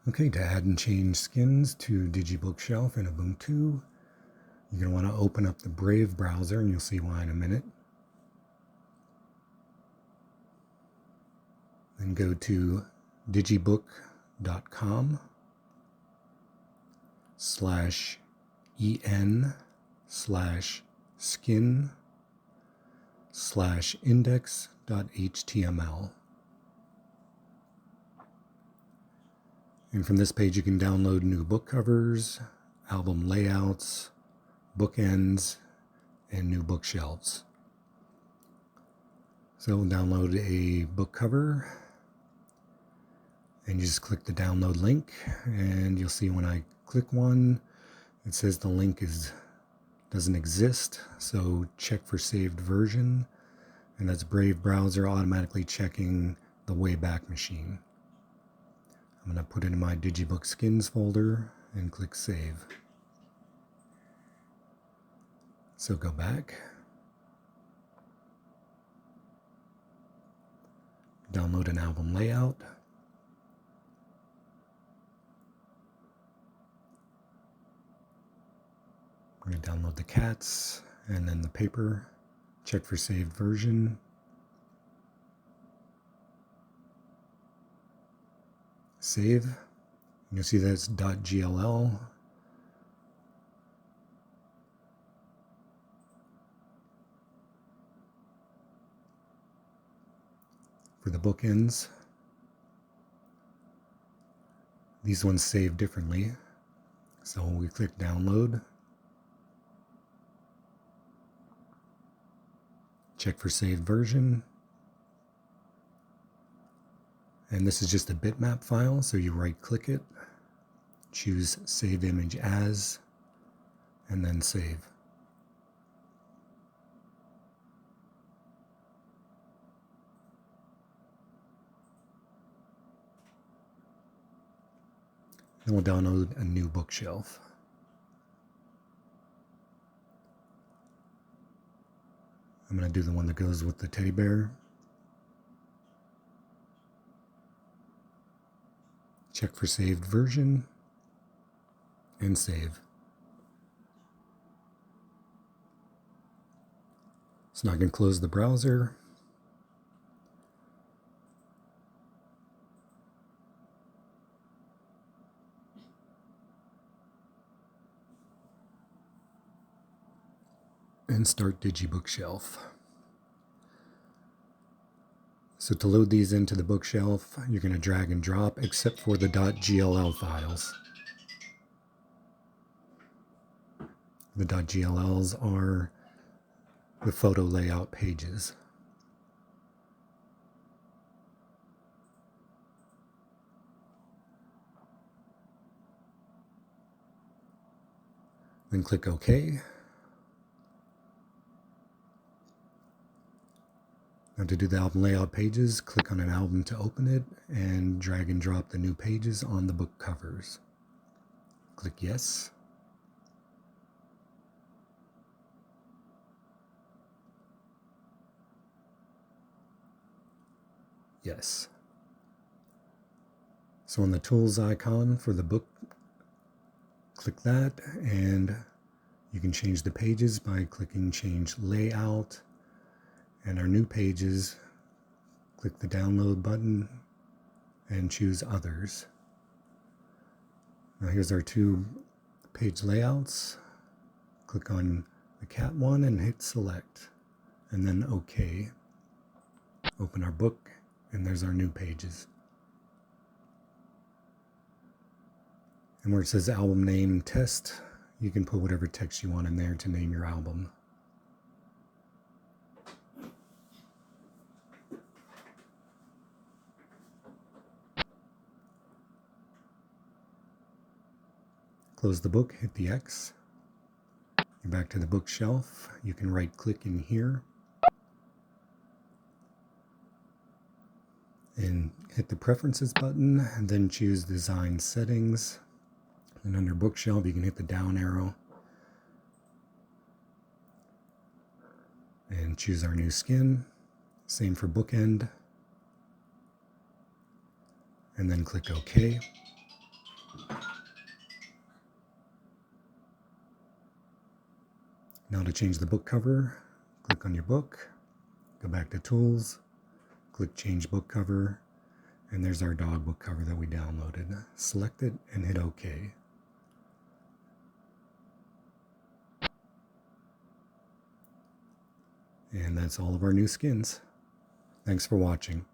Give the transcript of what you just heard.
Okay, to add and change skins to DigiBookShelf in Ubuntu, you're going to want to open up the Brave browser, and you'll see why in a minute. Then go to digibook.com/en/skin/index.html. And from this page you can download new book covers, album layouts, bookends, and new bookshelves. So download a book cover, and you just click the download link, and you'll see when I click one, it says the link doesn't exist, so check for saved version, and that's Brave browser automatically checking the Wayback Machine. I'm going to put it in my DigiBook Skins folder and click Save. So go back, download an album layout, I'm going to download the cats and then the paper, check for saved version. Save. You'll see that's .gll. For the bookends, these ones save differently. So we click download, check for saved version. And this is just a bitmap file, so you right click it, choose save image as, and then save. Then we'll download a new bookshelf. I'm going to do the one that goes with the teddy bear. Check for saved version, and save. So now I can close the browser. And start DigiBookShelf. So to load these into the bookshelf, you're going to drag and drop, except for the .gll files. The .glls are the photo layout pages. Then click OK. Now to do the album layout pages, click on an album to open it and drag and drop the new pages on the book covers. Click Yes. Yes. So on the tools icon for the book, click that, and you can change the pages by clicking Change Layout. And our new pages, click the download button and choose Others. Now here's our two page layouts. Click on the cat one and hit select, and then OK. Open our book, and there's our new pages. And where it says album name test, you can put whatever text you want in there to name your album. Close the book, hit the X. You're back to the bookshelf. You can right click in here and hit the preferences button, and then choose design settings. And under bookshelf, you can hit the down arrow and choose our new skin. Same for bookend. And then click OK. Now to change the book cover, click on your book, go back to Tools, click Change Book Cover, and there's our dog book cover that we downloaded. Select it and hit OK. And that's all of our new skins. Thanks for watching.